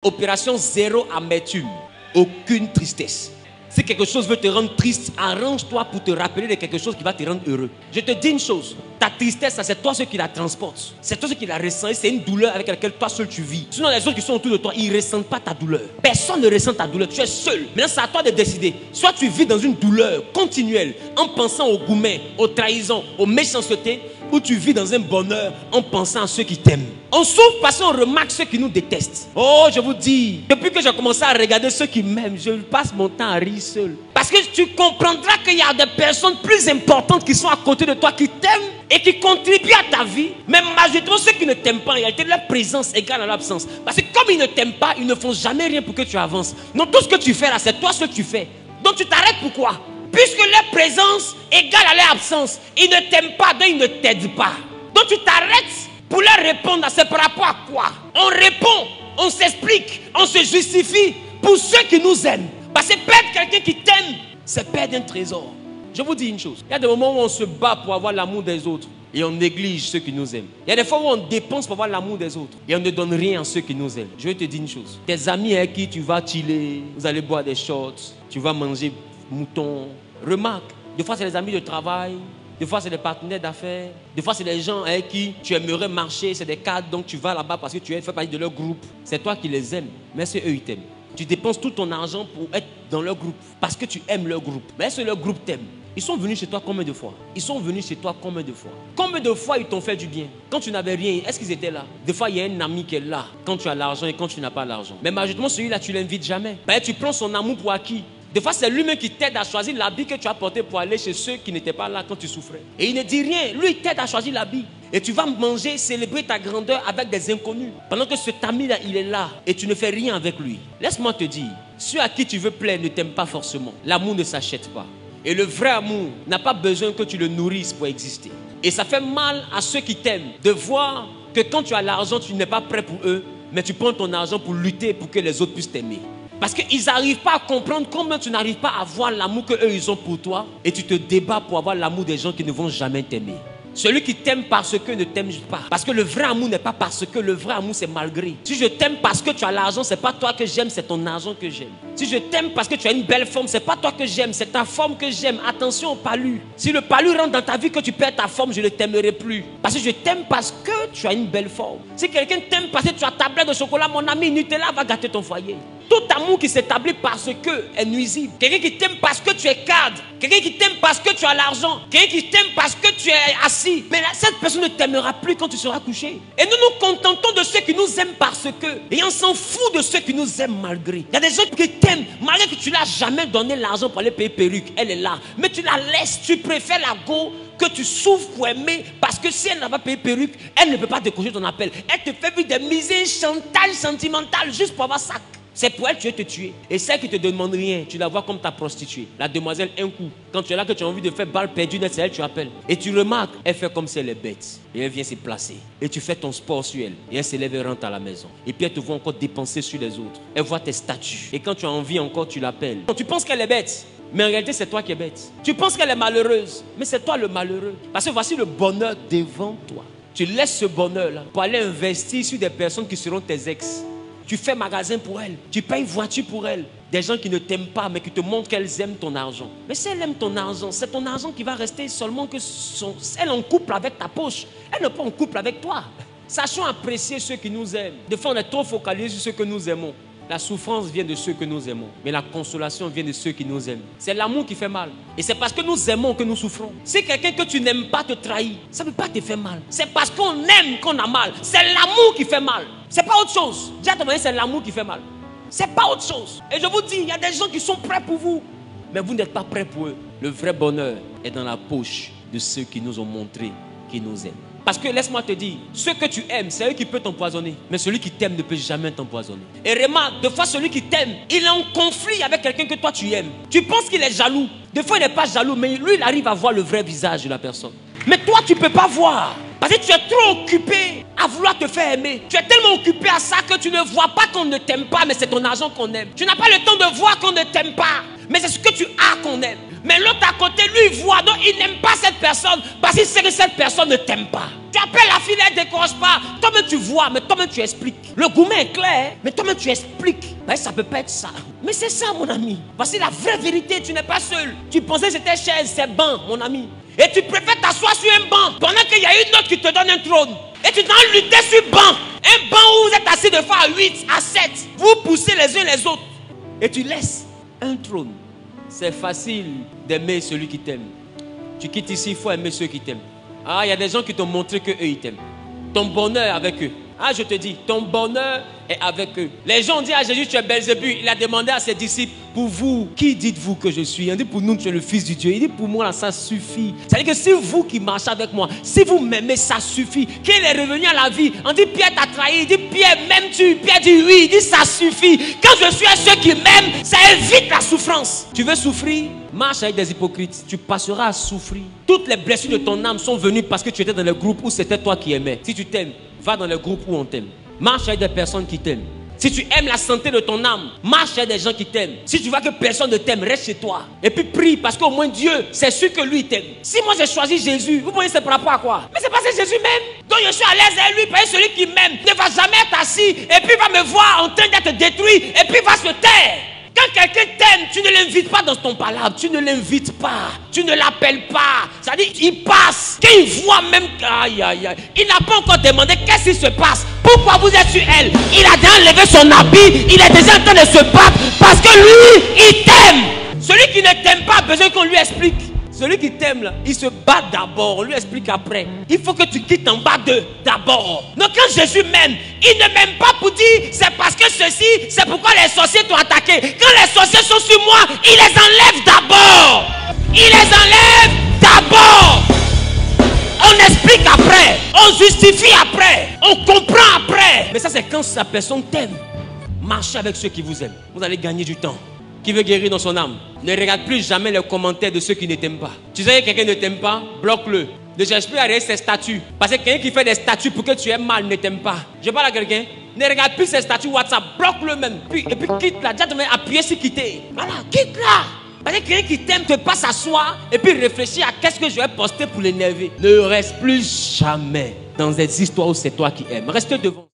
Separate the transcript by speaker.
Speaker 1: Opération zéro amertume, aucune tristesse. Si quelque chose veut te rendre triste, arrange-toi pour te rappeler de quelque chose qui va te rendre heureux. Je te dis une chose, ta tristesse, c'est toi seul qui la transporte. C'est toi seul qui la ressent. C'est une douleur avec laquelle toi seul tu vis. Sinon les autres qui sont autour de toi, ils ne ressentent pas ta douleur. Personne ne ressent ta douleur, tu es seul. Maintenant c'est à toi de décider. Soit tu vis dans une douleur continuelle en pensant aux gourmets, aux trahisons, aux méchancetés, ou tu vis dans un bonheur en pensant à ceux qui t'aiment. On souffre parce qu'on remarque ceux qui nous détestent. Oh, je vous dis, depuis que j'ai commencé à regarder ceux qui m'aiment, je passe mon temps à rire seul. Parce que tu comprendras qu'il y a des personnes plus importantes qui sont à côté de toi, qui t'aiment et qui contribuent à ta vie. Mais majoritairement, ceux qui ne t'aiment pas, en réalité, leur présence égale à l'absence. Parce que comme ils ne t'aiment pas, ils ne font jamais rien pour que tu avances. Donc tout ce que tu fais là, c'est toi ce que tu fais. Donc tu t'arrêtes pourquoi? Puisque leur présence égale à leur absence. Ils ne t'aiment pas, donc ils ne t'aident pas. Donc tu t'arrêtes pour leur répondre à c'est par rapport à quoi? On répond, on s'explique, on se justifie pour ceux qui nous aiment. Parce que perdre quelqu'un qui t'aime, c'est perdre un trésor. Je vous dis une chose, il y a des moments où on se bat pour avoir l'amour des autres et on néglige ceux qui nous aiment. Il y a des fois où on dépense pour avoir l'amour des autres et on ne donne rien à ceux qui nous aiment. Je vais te dire une chose, tes amis avec qui tu vas chiller, vous allez boire des shots, tu vas manger mouton. Remarque, des fois c'est les amis de travail, des fois c'est des partenaires d'affaires, des fois c'est des gens avec qui tu aimerais marcher, c'est des cadres, donc tu vas là-bas parce que tu fais partie de leur groupe. C'est toi qui les aimes, mais c'est eux qui t'aiment. Tu dépenses tout ton argent pour être dans leur groupe parce que tu aimes leur groupe. Mais est-ce que leur groupe t'aime? Ils sont venus chez toi combien de fois? Ils sont venus chez toi combien de fois? Combien de fois ils t'ont fait du bien? Quand tu n'avais rien, est-ce qu'ils étaient là? Des fois, il y a un ami qui est là quand tu as l'argent et quand tu n'as pas l'argent. Mais majoritairement, celui-là, tu l'invites jamais. Ben, tu prends son amour pour acquis. Des fois, c'est lui-même qui t'aide à choisir l'habit que tu as porté pour aller chez ceux qui n'étaient pas là quand tu souffrais. Et il ne dit rien. Lui, il t'aide à choisir l'habit. Et tu vas manger, célébrer ta grandeur avec des inconnus. Pendant que cet ami-là, il est là et tu ne fais rien avec lui. Laisse-moi te dire, ceux à qui tu veux plaire ne t'aiment pas forcément. L'amour ne s'achète pas. Et le vrai amour n'a pas besoin que tu le nourrisses pour exister. Et ça fait mal à ceux qui t'aiment de voir que quand tu as l'argent, tu n'es pas prêt pour eux, mais tu prends ton argent pour lutter pour que les autres puissent t'aimer. Parce qu'ils n'arrivent pas à comprendre comment tu n'arrives pas à avoir l'amour qu'eux ils ont pour toi et tu te débats pour avoir l'amour des gens qui ne vont jamais t'aimer. Celui qui t'aime parce que ne t'aime pas. Parce que le vrai amour n'est pas parce que, le vrai amour c'est malgré. Si je t'aime parce que tu as l'argent, c'est pas toi que j'aime, c'est ton argent que j'aime. Si je t'aime parce que tu as une belle forme, c'est pas toi que j'aime, c'est ta forme que j'aime. Attention au palu. Si le palu rentre dans ta vie, que tu perds ta forme, je ne t'aimerai plus. Parce que je t'aime parce que tu as une belle forme. Si quelqu'un t'aime parce que tu as tablette de chocolat, mon ami, Nutella va gâter ton foyer. Tout amour qui s'établit parce que est nuisible. Quelqu'un qui t'aime parce que tu es cadre. Quelqu'un qui t'aime parce que tu as l'argent. Quelqu'un qui t'aime parce que tu es assis. Mais cette personne ne t'aimera plus quand tu seras couché. Et nous nous contentons de ceux qui nous aiment parce que. Et on s'en fout de ceux qui nous aiment malgré. Il y a des gens qui t'aiment malgré que tu ne l'as jamais donné l'argent pour aller payer perruque. Elle est là. Mais tu la laisses. Tu préfères la go que tu souffres pour aimer parce que si elle n'a pas payé perruque, elle ne peut pas décrocher ton appel. Elle te fait vivre des misères, chantage sentimental juste pour avoir ça. C'est pour elle que tu veux te tuer. Et celle qui ne te demande rien, tu la vois comme ta prostituée. La demoiselle, un coup. Quand tu es là, que tu as envie de faire balle perdue, c'est elle que tu appelles. Et tu remarques, elle fait comme si elle est bête. Et elle vient se placer. Et tu fais ton sport sur elle. Et elle se lève et rentre à la maison. Et puis elle te voit encore dépenser sur les autres. Elle voit tes statuts. Et quand tu as envie encore, tu l'appelles. Tu penses qu'elle est bête. Mais en réalité, c'est toi qui es bête. Tu penses qu'elle est malheureuse. Mais c'est toi le malheureux. Parce que voici le bonheur devant toi. Tu laisses ce bonheur-là pour aller investir sur des personnes qui seront tes ex. Tu fais magasin pour elle. Tu payes voiture pour elle. Des gens qui ne t'aiment pas, mais qui te montrent qu'elles aiment ton argent. Mais si elle aime ton argent, c'est ton argent qui va rester seulement que elle est en couple avec ta poche. Elle n'est pas en couple avec toi. Sachons apprécier ceux qui nous aiment. Des fois, on est trop focalisé sur ceux que nous aimons. La souffrance vient de ceux que nous aimons. Mais la consolation vient de ceux qui nous aiment. C'est l'amour qui fait mal. Et c'est parce que nous aimons que nous souffrons. Si quelqu'un que tu n'aimes pas te trahit, ça ne peut pas te faire mal. C'est parce qu'on aime qu'on a mal. C'est l'amour qui fait mal. C'est pas autre chose. Déjà, c'est l'amour qui fait mal. C'est pas autre chose. Et je vous dis, il y a des gens qui sont prêts pour vous. Mais vous n'êtes pas prêts pour eux. Le vrai bonheur est dans la poche de ceux qui nous ont montré qu'ils nous aiment. Parce que laisse-moi te dire, ceux que tu aimes, c'est eux qui peuvent t'empoisonner. Mais celui qui t'aime ne peut jamais t'empoisonner. Et remarque, des fois celui qui t'aime, il est en conflit avec quelqu'un que toi tu aimes. Tu penses qu'il est jaloux. Des fois il n'est pas jaloux, mais lui il arrive à voir le vrai visage de la personne. Mais toi tu ne peux pas voir. Parce que tu es trop occupé à vouloir te faire aimer. Tu es tellement occupé à ça que tu ne vois pas qu'on ne t'aime pas, mais c'est ton argent qu'on aime. Tu n'as pas le temps de voir qu'on ne t'aime pas, mais c'est ce que tu as qu'on aime. Mais l'autre à côté, lui, il voit. Donc, il n'aime pas cette personne parce qu'il sait que cette personne ne t'aime pas. Tu appelles la fille, elle ne décroche pas. Toi-même, tu vois, mais toi-même, tu expliques. Le gourmet est clair, mais toi-même, tu expliques. Ben, ça ne peut pas être ça. Mais c'est ça, mon ami. Parce que la vraie vérité, tu n'es pas seul. Tu pensais que c'était chaise, c'est banc, mon ami. Et tu préfères t'asseoir sur un banc pendant qu'il y a une autre qui te donne un trône. Et tu dois lutter sur banc. Un banc où vous êtes assis de fois à 8, à 7. Vous poussez les uns les autres. Et tu laisses un trône. C'est facile d'aimer celui qui t'aime. Tu quittes ici, il faut aimer ceux qui t'aiment. Ah, il y a des gens qui t'ont montré qu'eux, ils t'aiment. Ton bonheur est avec eux. Ah, je te dis, ton bonheur est avec eux. Les gens ont dit à Jésus, tu es Belzébuth. Il a demandé à ses disciples, pour vous, qui dites-vous que je suis? On dit pour nous, tu es le Fils du Dieu. Il dit pour moi, ça suffit. C'est-à-dire que si vous qui marchez avec moi, si vous m'aimez, ça suffit. Qu'il est revenu à la vie. On dit, Pierre t'a trahi. Il dit, Pierre, m'aimes-tu? Pierre dit, oui. Il dit, ça suffit. Quand je suis à ceux qui m'aiment, ça évite la souffrance. Tu veux souffrir? Marche avec des hypocrites. Tu passeras à souffrir. Toutes les blessures de ton âme sont venues parce que tu étais dans le groupe où c'était toi qui aimais. Si tu t'aimes, va dans le groupe où on t'aime. Marche avec des personnes qui t'aiment. Si tu aimes la santé de ton âme, marche avec des gens qui t'aiment. Si tu vois que personne ne t'aime, reste chez toi. Et puis prie, parce qu'au moins Dieu, c'est sûr que lui t'aime. Si moi j'ai choisi Jésus, vous voyez c'est par rapport à quoi? Mais c'est parce que Jésus m'aime. Donc je suis à l'aise avec lui, parce que celui qui m'aime ne va jamais être assis et puis va me voir en train d'être détruit et puis va se taire. Quand quelqu'un t'aime, tu ne l'invites pas dans ton palabre. Tu ne l'invites pas. Tu ne l'appelles pas. C'est-à-dire, il passe. Quand il voit même... Aïe, aïe, aïe. Il n'a pas encore demandé qu'est-ce qui se passe. Pourquoi vous êtes sur elle? Il a déjà enlevé son habit. Il est déjà en train de se battre. Parce que lui, il t'aime. Celui qui ne t'aime pas a besoin qu'on lui explique. Celui qui t'aime là, il se bat d'abord, on lui explique après. Il faut que tu quittes en bas d'eux d'abord. Donc quand Jésus m'aime, il ne m'aime pas pour dire c'est parce que ceci, c'est pourquoi les sorciers t'ont attaqué. Quand les sorciers sont sur moi, il les enlève d'abord. Il les enlève d'abord. On explique après, on justifie après, on comprend après. Mais ça c'est quand sa personne t'aime. Marchez avec ceux qui vous aiment. Vous allez gagner du temps. Qui veut guérir dans son âme, ne regarde plus jamais les commentaires de ceux qui ne t'aiment pas. Tu sais que quelqu'un ne t'aime pas, bloque-le. Ne cherche plus à regarder ses statuts. Parce que quelqu'un qui fait des statuts pour que tu aimes mal ne t'aime pas. Je parle à quelqu'un, ne regarde plus ses statuts WhatsApp, bloque-le même. Et puis quitte-la, déjà appuyer sur quitter. Voilà, quitte-la. Parce que quelqu'un qui t'aime te pas s'asseoir et puis réfléchir à qu'est-ce que je vais poster pour l'énerver. Ne reste plus jamais dans des histoires où c'est toi qui aimes. Reste devant.